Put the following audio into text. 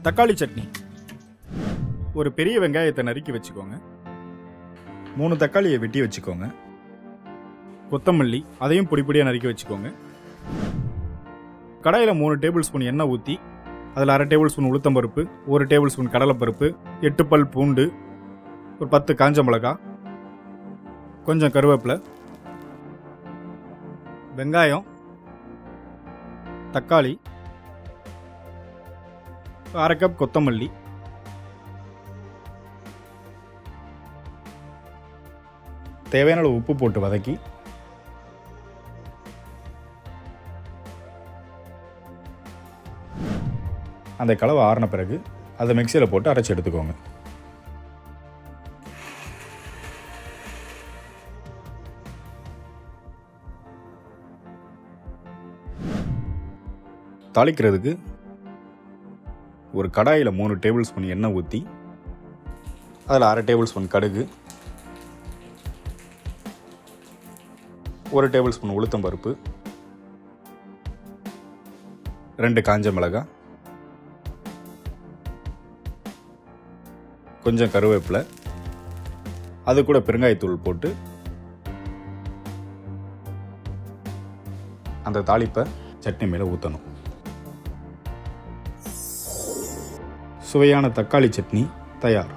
தக்காளி சட்னி. ஒரு பெரிய வெங்காயத்தை நறுக்கி வச்சுக்கோங்க. 3 தக்காளியை வெட்டி வச்சுக்கோங்க. கொத்தமல்லி அதையும் பொடி பொடியாக நறுக்கி வச்சுக்கோங்க. கடாயில் 3 டேபிள் ஸ்பூன் எண்ணெய் ஊற்றி அதில் 1/2 டேபிள் ஸ்பூன் உளுத்தம்பருப்பு, 1 டேபிள் ஸ்பூன் கடலைப்பருப்பு, 8 பல் பூண்டு, ஒரு 10 காஞ்ச மிளகா, கொஞ்சம் கருவேப்பிலை, வெங்காயம், தக்காளி, 1/2 கப் கொத்தமல்லி, தேவையான அளவு உப்பு போட்டு வதக்கி அந்த கலவை ஆறின பிறகு அதை மிக்சியில் போட்டு அரைச்சி எடுத்துக்கோங்க. தாளிக்கிறதுக்கு ஒரு கடாயில் 3 டேபிள் ஸ்பூன் எண்ணெய் ஊற்றி அதில் 1/2 டேபிள் ஸ்பூன் கடுகு, 1 டேபிள் ஸ்பூன் உளுத்தம்பருப்பு, 2 காஞ்ச மிளகாய், கொஞ்சம் கருவேப்பிலை, அது கூட பெருங்காயத்தூள் போட்டு அந்த தாளிப்பை சட்னி மேலே ஊற்றணும். சுவையான தக்காளி சட்னி தயார்.